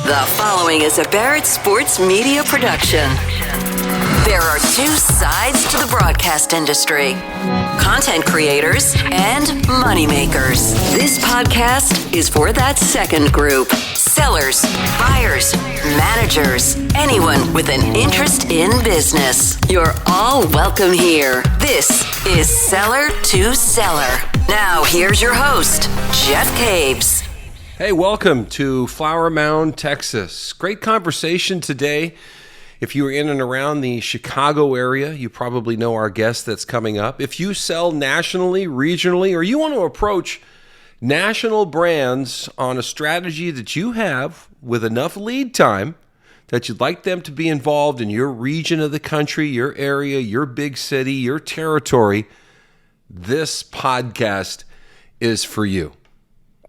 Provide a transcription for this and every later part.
The following is a Barrett Sports Media production. There are two sides to the broadcast industry: content creators and moneymakers. This podcast is for that second group: sellers, buyers, managers, anyone with an interest in business. You're all welcome here. This is Seller to Seller. Now, here's your host, Jeff Cabes. Hey, welcome to Flower Mound, Texas. Great conversation today. If you're in and around the Chicago area, you probably know our guest that's coming up. If you sell nationally, regionally, or you want to approach national brands on a strategy that you have with enough lead time that you'd like them to be involved in your region of the country, your area, your big city, your territory, this podcast is for you.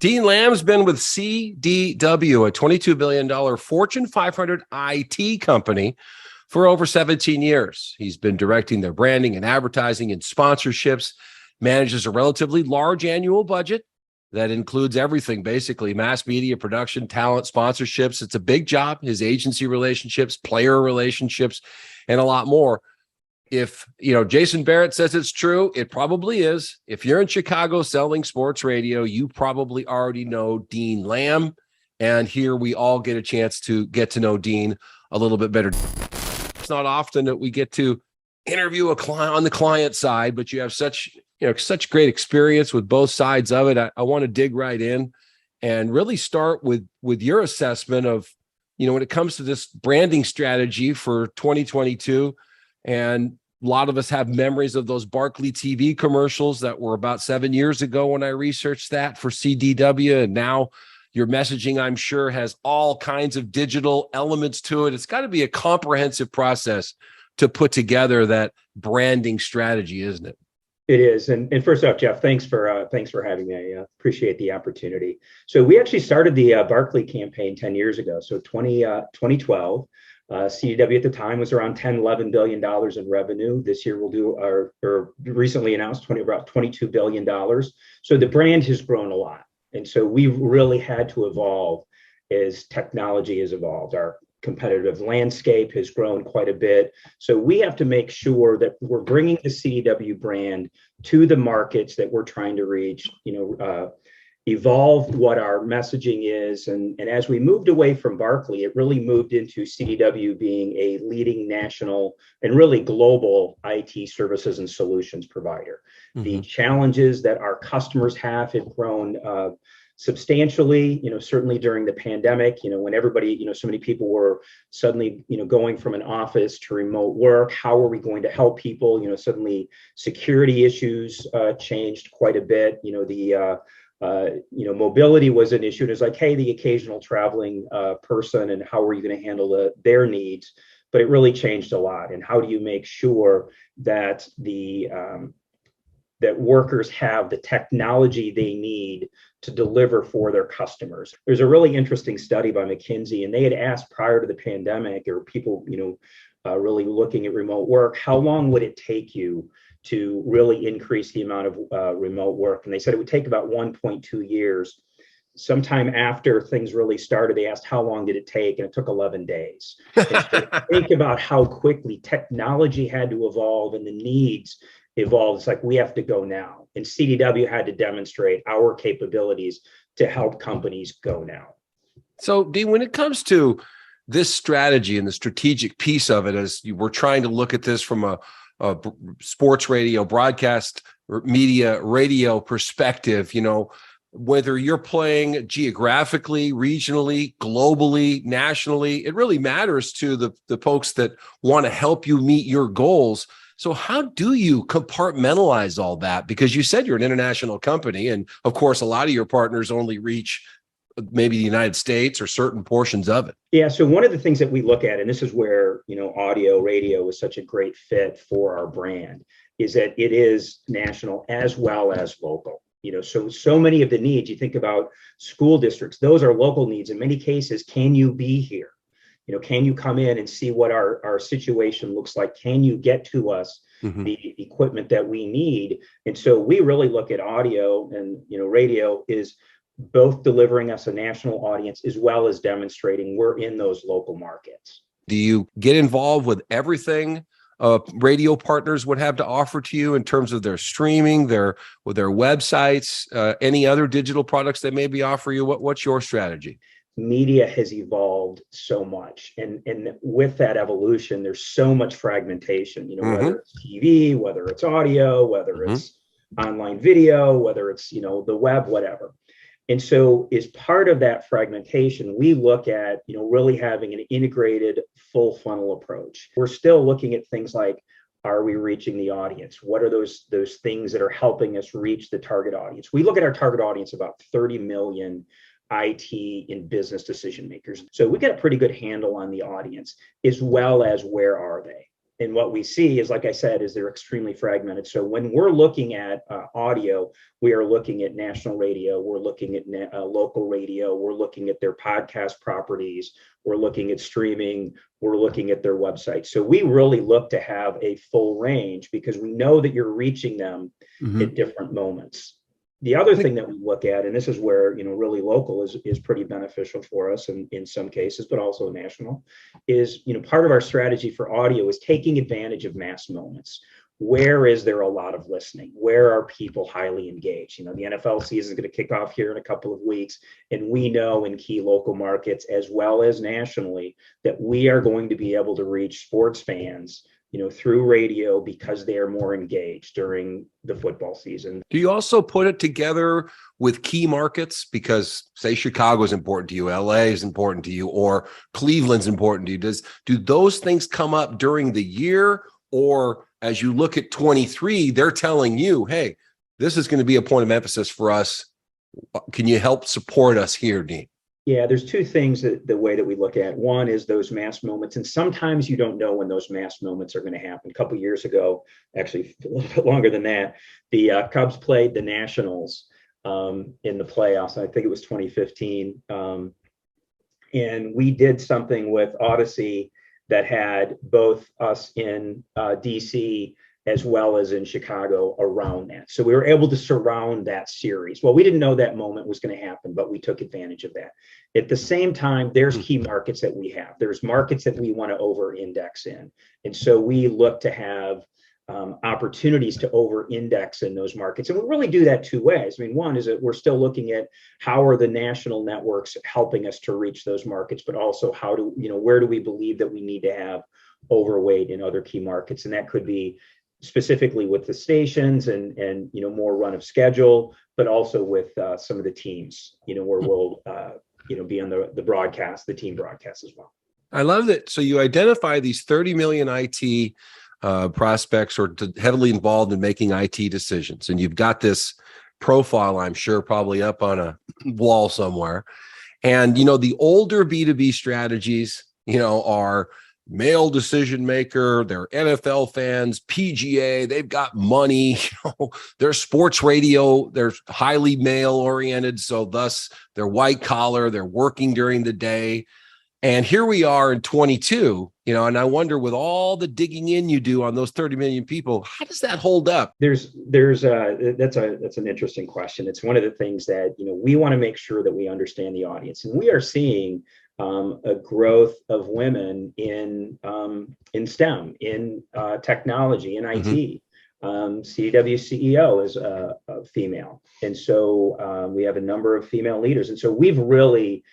Dean Lamb's been with CDW, a $22 billion Fortune 500 IT company, for over 17 years. He's been directing their branding and advertising and sponsorships, manages a relatively large annual budget that includes everything, basically: mass media, production, talent, sponsorships. It's a big job. His agency relationships, player relationships, and a lot more. If, Jason Barrett says it's true, it probably is. If you're in Chicago selling sports radio, you probably already know Dean Lamb. And here we all get a chance to get to know Dean a little bit better. It's not often that we get to interview a client on the client side, but you have such great experience with both sides of it. I want to dig right in and really start with your assessment of, when it comes to this branding strategy for 2022. And a lot of us have memories of those Barkley TV commercials that were about 7 years ago when I researched that for CDW. And now your messaging, I'm sure, has all kinds of digital elements to it. It's got to be a comprehensive process to put together that branding strategy, isn't it? It is. And first off, Jeff, thanks for having me. I appreciate the opportunity. So we actually started the Barkley campaign 10 years ago. So 2012. CDW at the time was around $11 billion in revenue. This year we'll do or recently announced about $22 billion. So the brand has grown a lot. And so we've really had to evolve as technology has evolved. Our competitive landscape has grown quite a bit. So we have to make sure that we're bringing the CDW brand to the markets that we're trying to reach, evolve what our messaging is. And as we moved away from Barkley, it really moved into CDW being a leading national and really global IT services and solutions provider. Mm-hmm. The challenges that our customers have grown substantially, certainly during the pandemic, when everybody, so many people were suddenly, going from an office to remote work. How are we going to help people? Suddenly security issues changed quite a bit. Mobility was an issue. It was like, hey, the occasional traveling person, and how are you going to handle their needs? But it really changed a lot. And how do you make sure that that workers have the technology they need to deliver for their customers? There's a really interesting study by McKinsey, and they had asked prior to the pandemic, or people, really looking at remote work, how long would it take you to really increase the amount of remote work? And they said it would take about 1.2 years. Sometime after things really started, they asked how long did it take, and it took 11 days. So think about how quickly technology had to evolve and the needs evolved. It's like, we have to go now. And CDW had to demonstrate our capabilities to help companies go now. So, Dean, when it comes to this strategy and the strategic piece of it, as you were trying to look at this from a sports radio, broadcast media, radio perspective, whether you're playing geographically, regionally, globally, nationally, it really matters to the folks that want to help you meet your goals. So how do you compartmentalize all that? Because you said you're an international company, and of course, a lot of your partners only reach maybe the United States or certain portions of it. Yeah. So one of the things that we look at, and this is where, audio, radio is such a great fit for our brand, is that it is national as well as local. So many of the needs, you think about school districts, those are local needs. In many cases, can you be here? Can you come in and see what our situation looks like? Can you get to us the equipment that we need? And so we really look at audio and, radio is both delivering us a national audience as well as demonstrating we're in those local markets. Do you get involved with everything radio partners would have to offer to you in terms of their streaming, their websites, any other digital products they maybe offer you? What's your strategy? Media has evolved so much, and with that evolution, there's so much fragmentation. Whether it's TV, whether it's audio, whether it's online video, whether it's the web, whatever. And so as part of that fragmentation, we look at, really having an integrated full funnel approach. We're still looking at things like, are we reaching the audience? What are those things that are helping us reach the target audience? We look at our target audience, about 30 million IT and business decision makers. So we get a pretty good handle on the audience, as well as where are they? And what we see is, like I said, is they're extremely fragmented. So when we're looking at audio, we are looking at national radio, we're looking at local radio, we're looking at their podcast properties, we're looking at streaming, we're looking at their website. So we really look to have a full range because we know that you're reaching them at different moments. The other thing that we look at, and this is where really local is pretty beneficial for us in some cases, but also national, is part of our strategy for audio is taking advantage of mass moments. Where is there a lot of listening? Where are people highly engaged? The NFL season is going to kick off here in a couple of weeks, and we know in key local markets as well as nationally that we are going to be able to reach sports fans through radio because they are more engaged during the football season. Do you also put it together with key markets? Because say Chicago is important to you, LA is important to you, or Cleveland's important to you. Do those things come up during the year? Or as you look at 23, they're telling you, hey, this is going to be a point of emphasis for us. Can you help support us here, Dean? Yeah, there's two things the way that we look at. One is those mass moments, and sometimes you don't know when those mass moments are going to happen. A couple of years ago, actually a little bit longer than that, the Cubs played the Nationals in the playoffs. I think it was 2015, and we did something with Odyssey that had both us in DC as well as in Chicago around that. So we were able to surround that series. Well, we didn't know that moment was going to happen, but we took advantage of that. At the same time, there's key markets that we have. There's markets that we want to over-index in. And so we look to have opportunities to over-index in those markets. And we really do that two ways. I mean, one is that we're still looking at how are the national networks helping us to reach those markets, but also where do we believe that we need to have overweight in other key markets? And that could be specifically with the stations and more run of schedule, but also with some of the teams, where we'll be on the broadcast, the team broadcast as well. I love that. So you identify these 30 million IT prospects or heavily involved in making IT decisions, and you've got this profile, I'm sure, probably up on a wall somewhere. And the older B2B strategies, are male decision maker, they're NFL fans, PGA, they've got money, they're sports radio, they're highly male oriented. So thus they're white collar, they're working during the day. And here we are in 22, and I wonder with all the digging in you do on those 30 million people, how does that hold up? That's an interesting question. It's one of the things that, we want to make sure that we understand the audience, and we are seeing a growth of women in STEM, in technology, in IT. CDW CEO is a female. And so we have a number of female leaders. And so we've really,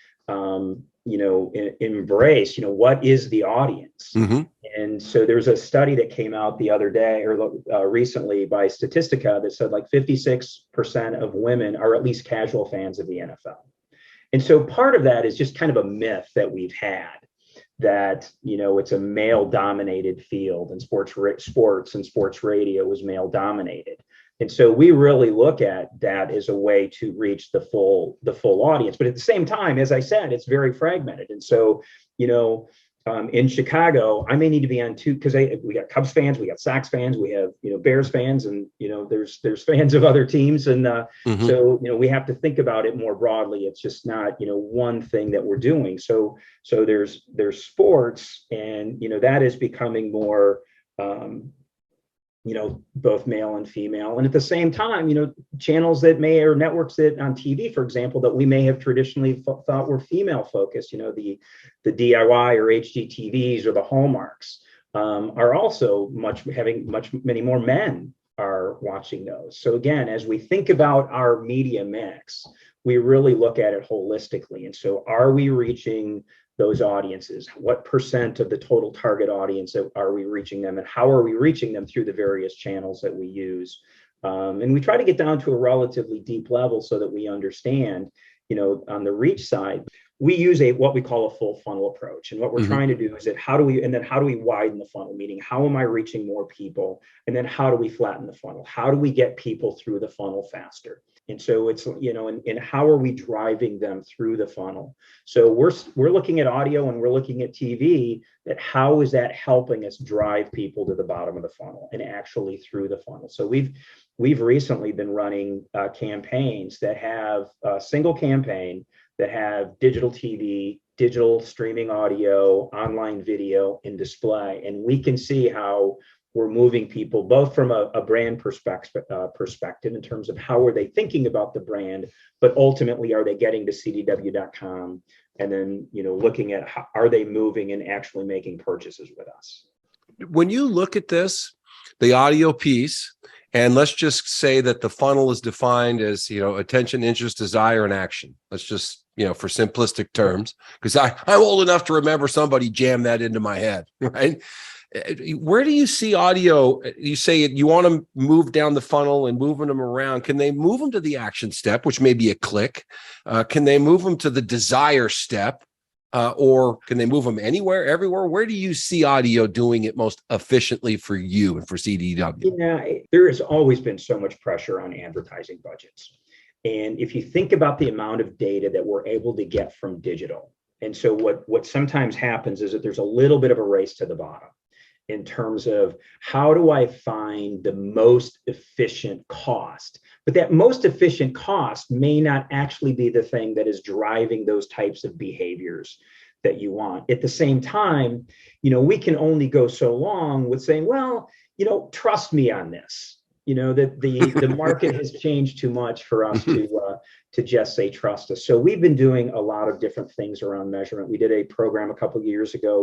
embraced, what is the audience? And so there's a study that came out the other day or recently by Statistica that said like 56% of women are at least casual fans of the NFL. And so part of that is just kind of a myth that we've had that, it's a male dominated field, and sports and sports radio is male dominated. And so we really look at that as a way to reach the full audience. But at the same time, as I said, it's very fragmented. And so, in Chicago, I may need to be on two, because we got Cubs fans, we got Sox fans, we have Bears fans, and there's fans of other teams, and so we have to think about it more broadly. It's just not one thing that we're doing. So there's sports, and that is becoming more both male and female. And at the same time, channels that may, or networks that on TV, for example, that we may have traditionally thought were female focused, the DIY or HGTVs or the Hallmarks, are also many more men are watching those. So again, as we think about our media mix, we really look at it holistically. And so are we reaching those audiences? What percent of the total target audience are we reaching them, and how are we reaching them through the various channels that we use? And we try to get down to a relatively deep level so that we understand, on the reach side, we use what we call a full funnel approach. And what we're trying to do is how do we widen the funnel, meaning how am I reaching more people? And then how do we flatten the funnel? How do we get people through the funnel faster? And so it's, and how are we driving them through the funnel? So we're looking at audio and we're looking at TV, that how is that helping us drive people to the bottom of the funnel and actually through the funnel? So we've recently been running campaigns that have a single campaign that have digital TV, digital streaming audio, online video, and display. And we can see how we're moving people both from a brand perspective in terms of how are they thinking about the brand, but ultimately are they getting to CDW.com, and then looking at how are they moving and actually making purchases with us. When you look at this, the audio piece, and let's just say that the funnel is defined as attention, interest, desire, and action. Let's just for simplistic terms, because I'm old enough to remember somebody jammed that into my head, right? Where do you see audio? You say you want to move down the funnel and moving them around. Can they move them to the action step, which may be a click? Can they move them to the desire step? Or can they move them anywhere, everywhere? Where do you see audio doing it most efficiently for you and for CDW? Yeah, there has always been so much pressure on advertising budgets. And if you think about the amount of data that we're able to get from digital, and so what sometimes happens is that there's a little bit of a race to the bottom in terms of how do I find the most efficient cost? But that most efficient cost may not actually be the thing that is driving those types of behaviors that you want. At the same time, we can only go so long with saying, well, trust me on this. That the market has changed too much for us to just say trust us. So we've been doing a lot of different things around measurement. We did a program a couple of years ago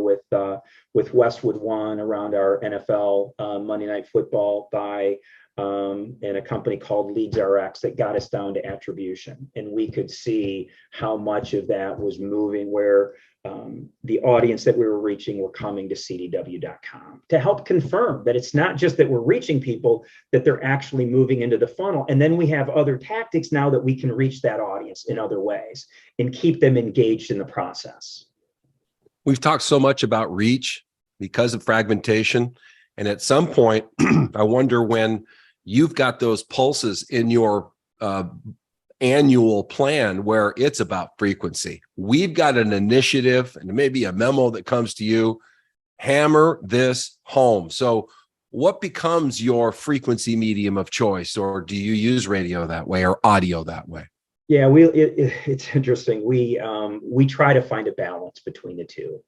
with Westwood One around our NFL Monday Night Football buy, and a company called Leads RX that got us down to attribution, and we could see how much of that was moving where the audience that we were reaching were coming to CDW.com to help confirm that it's not just that we're reaching people, that they're actually moving into the funnel. And then we have other tactics now that we can reach that audience in other ways and keep them engaged in the process. We've talked so much about reach because of fragmentation. And at some point, I wonder when you've got those pulses in your annual plan where it's about frequency. We've got an initiative and maybe a memo that comes to you, hammer this home. So what becomes your frequency medium of choice, or do you use radio that way or audio that way? Yeah, it's interesting. We try to find a balance between the two.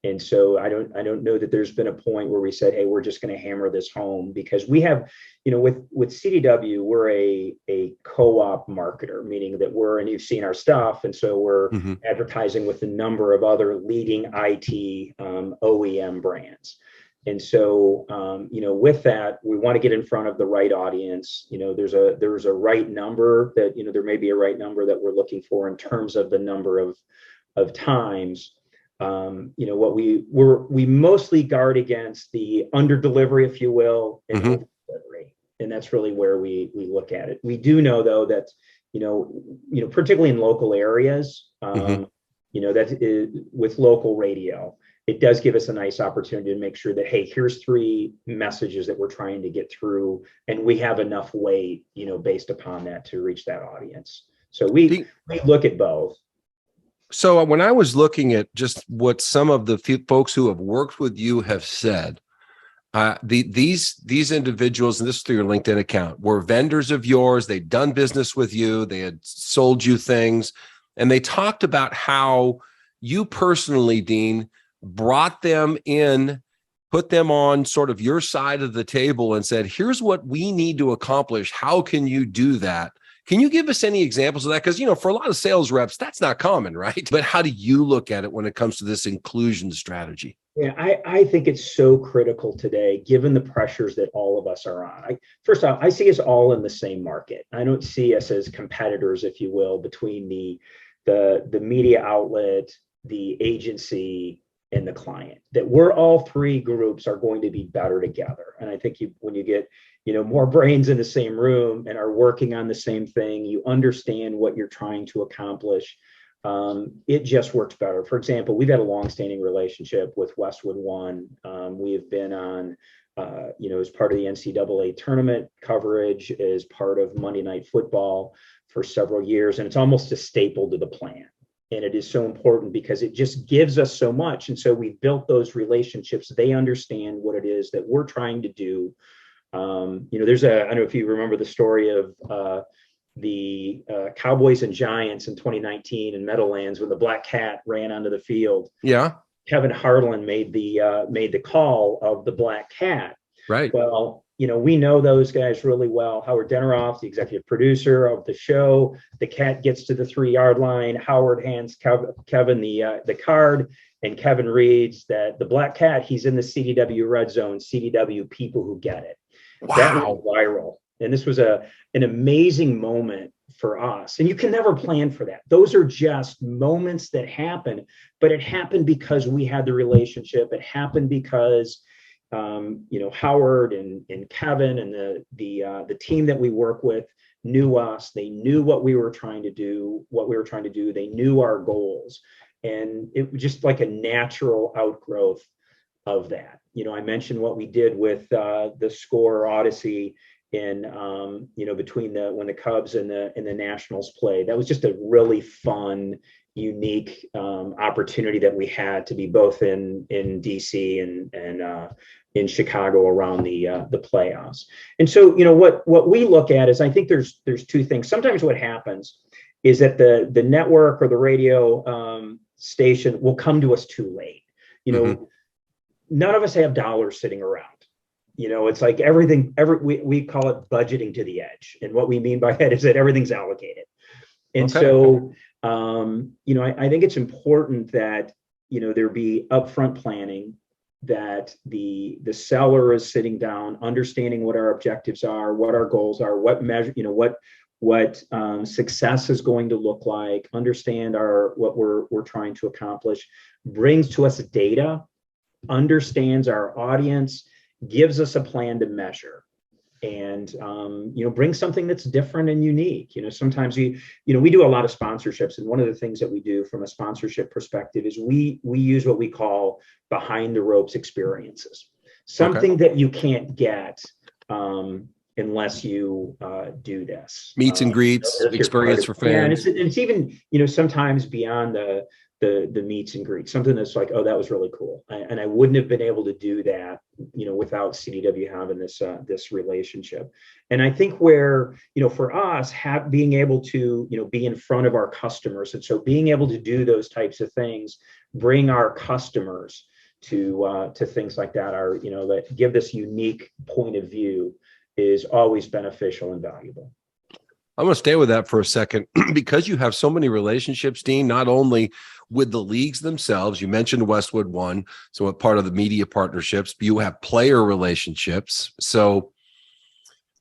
And so I don't know that there's been a point where we said, hey, we're just going to hammer this home, because we have, with CDW, we're a co-op marketer, meaning that and you've seen our stuff. And so we're advertising with a number of other leading IT OEM brands. And so, with that, we want to get in front of the right audience. There's a right number that, there may be a right number that we're looking for in terms of the number of times. What we mostly guard against the under delivery, if you will, and over delivery, and that's really where we look at it. We do know though that particularly in local areas, that is, with local radio, it does give us a nice opportunity to make sure that, hey, here's 3 messages that we're trying to get through, and we have enough weight, based upon that to reach that audience. So we look at both. So when I was looking at just what some of the few folks who have worked with you have said, these individuals, and this is through your LinkedIn account, were vendors of yours. They'd done business with you. They had sold you things. And they talked about how you personally, Dean, brought them in put them on sort of your side of the table and said, here's what we need to accomplish. How can you do that? Can you give us any examples of that? Because, for a lot of sales reps, that's not common, right? But how do you look at it when it comes to this inclusion strategy? Yeah, I think it's so critical today, given the pressures that all of us are on. First off, I see us all in the same market. I don't see us as competitors, if you will, between the media outlet, the agency, and the client. That we're all three groups are going to be better together. And I think when you get more brains in the same room and are working on the same thing, you understand what you're trying to accomplish. It just works better. For example, we've had a long-standing relationship with Westwood One. We have been on, as part of the NCAA tournament coverage, as part of Monday Night Football for several years, and it's almost a staple to the plan. And it is so important because it just gives us so much. And so we've built those relationships. They understand what it is that we're trying to do. I don't know if you remember the story of the Cowboys and Giants in 2019 in Meadowlands when the Black Cat ran onto the field. Yeah. Kevin Harlan made the call of the Black Cat. Right. Well, we know those guys really well. Howard Deneroff, the executive producer of the show, the cat gets to the 3-yard line. Howard hands Kevin the card, and Kevin reads that the Black Cat, he's in the CDW red zone, CDW people who get it. Wow. That went viral. And this was an amazing moment for us. And you can never plan for that. Those are just moments that happen, but it happened because we had the relationship. It happened because Howard and Kevin and the team that we work with knew us. They knew what we were trying to do. They knew our goals. And it was just like a natural outgrowth of that. I mentioned what we did with the Score Odyssey in between when the Cubs and the Nationals played. That was just a really fun, unique opportunity that we had to be both in DC and in Chicago around the playoffs. And so what we look at is, I think there's two things. Sometimes what happens is that the network or the radio station will come to us too late. None of us have dollars sitting around. It's like we call it budgeting to the edge. And what we mean by that is that everything's allocated. And so, I think it's important that, there be upfront planning, that the seller is sitting down, understanding what our objectives are, what our goals are, what measure, what success is going to look like, understand what we're trying to accomplish, brings to us data, understands our audience, gives us a plan to measure, and bring something that's different and unique. Sometimes we do a lot of sponsorships, and one of the things that we do from a sponsorship perspective is we use what we call behind the ropes experiences, something that you can't get unless you do this. Meets and greets, experience for fans. Yeah, and it's even sometimes beyond the meets and greets, something that's like, oh, that was really cool, and I wouldn't have been able to do that without CDW having this relationship. And I think where for us, being able to be in front of our customers, and so being able to do those types of things, bring our customers to things like that, are that give this unique point of view, is always beneficial and valuable. I'm going to stay with that for a second because you have so many relationships, Dean, not only with the leagues themselves. You mentioned Westwood One, so a part of the media partnerships, but you have player relationships. So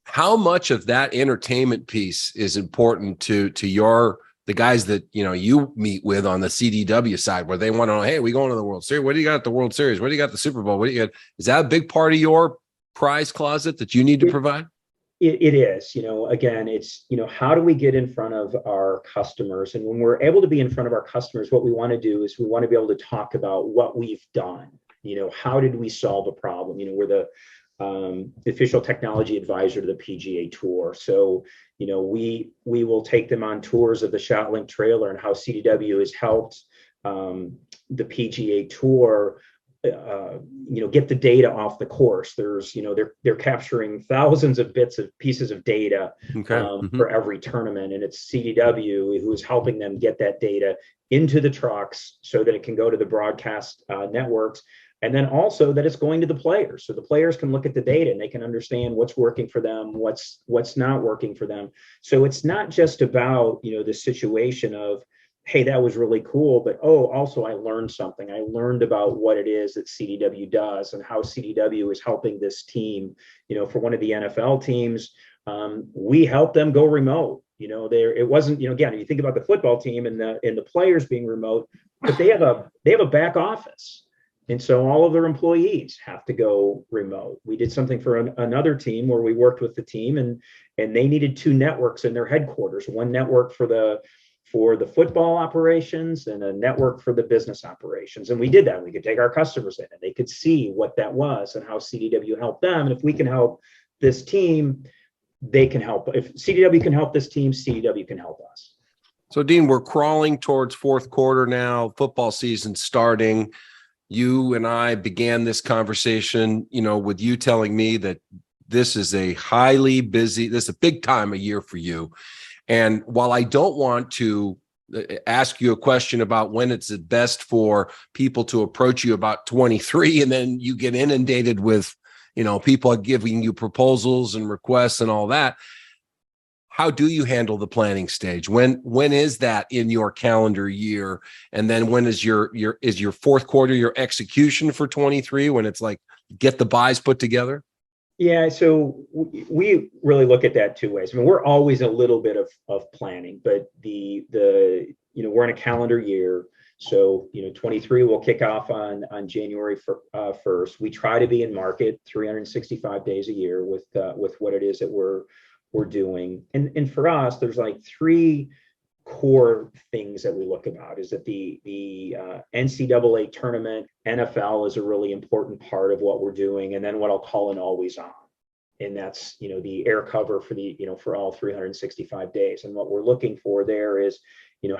how much of that entertainment piece is important to the guys that you meet with on the CDW side, where they want to know, hey, we going to the World Series? What do you got at the World Series? What do you got at the Super Bowl? What do you got? Is that a big part of your prize closet that you need to provide? It is, again, it's, how do we get in front of our customers? And when we're able to be in front of our customers, what we want to do is we want to be able to talk about what we've done. How did we solve a problem? We're the official technology advisor to the PGA Tour. So, we will take them on tours of the ShotLink trailer and how CDW has helped the PGA Tour get the data off the course. There's, they're capturing thousands of pieces of data for every tournament, and it's CDW who is helping them get that data into the trucks so that it can go to the broadcast networks, And then also that it's going to the players. So the players can look at the data and they can understand what's working for them, what's not working for them. So it's not just about, the situation of, hey, that was really cool, but also I learned something. I learned about what it is that CDW does and how CDW is helping this team. For one of the NFL teams, we helped them go remote. It wasn't, again, you think about the football team and the players being remote, but they have a back office. And so all of their employees have to go remote. We did something for another team where we worked with the team and they needed 2 networks in their headquarters, one network for the football operations and a network for the business operations. And we did that. We could take our customers in and they could see what that was and how CDW helped them. And if we can help this team, they can help. If CDW can help this team, CDW can help us. So, Dean, we're crawling towards fourth quarter now, football season starting. You and I began this conversation, with you telling me that this is a highly busy, this is a big time of year for you. And while I don't want to ask you a question about when it's the best for people to approach you about 23, and then you get inundated with, people giving you proposals and requests and all that, how do you handle the planning stage? When is that in your calendar year? And then when is your fourth quarter, your execution for 23, when it's like get the buys put together? Yeah, so we really look at that 2 ways. I mean, we're always a little bit of planning, but we're in a calendar year. So, 23 will kick off on January 1st. We try to be in market 365 days a year with what it is that we're doing. And for us, there's like 3 core things that we look about. Is that the NCAA tournament, NFL is a really important part of what we're doing, and then what I'll call an always on, and that's the air cover for for all 365 days. And what we're looking for there is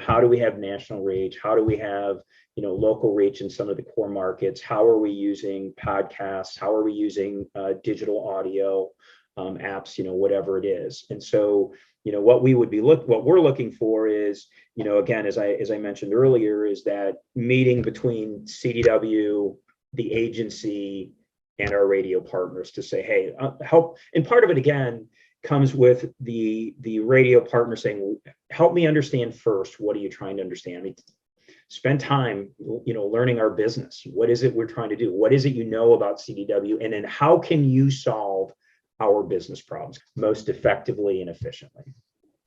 how do we have national reach? How do we have local reach in some of the core markets? How are we using podcasts? How are we using digital audio apps? Whatever it is. And so what we're looking for is, again, as I mentioned earlier, is that meeting between CDW, the agency, and our radio partners to say, hey, help. And part of it, again, comes with the radio partner saying, help me understand first, what are you trying to understand? I mean, spend time, learning our business. What is it we're trying to do? What is it about CDW? And then how can you solve our business problems most effectively and efficiently?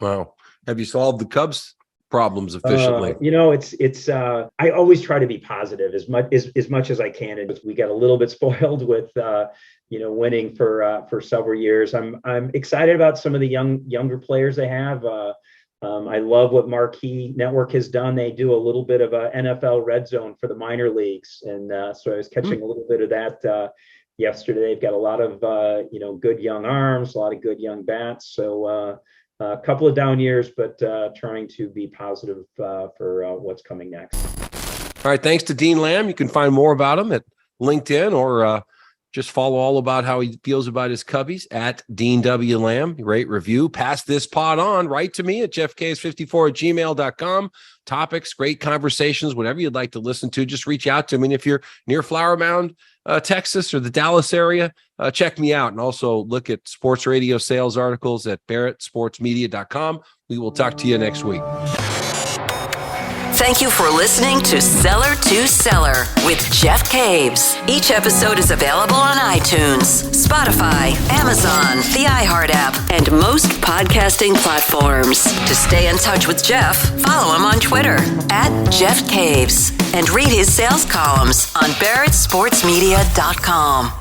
Wow. Have you solved the Cubs problems efficiently? It's I always try to be positive as much as I can. And we got a little bit spoiled with winning for several years. I'm excited about some of the younger players they have. I love what Marquee Network has done. They do a little bit of a NFL red zone for the minor leagues. And so I was catching a little bit of that yesterday. They've got a lot of, good young arms, a lot of good young bats. So a couple of down years, but trying to be positive for what's coming next. All right. Thanks to Dean Lamb. You can find more about him at LinkedIn or just follow all about how he feels about his Cubbies at Dean W. Lamb. Rate, review, pass this pod on. Write to me at jeffks54@gmail.com. Topics, great conversations, whatever you'd like to listen to, just reach out to me. And if you're near Flower Mound, Texas, or the Dallas area, check me out. And also look at sports radio sales articles at barrettsportsmedia.com. We will talk to you next week. Thank you for listening to Seller to Seller with Jeff Caves. Each episode is available on iTunes, Spotify, Amazon, the iHeart app, and most podcasting platforms. To stay in touch with Jeff, follow him on Twitter at Jeff Caves and read his sales columns on barrettsportsmedia.com.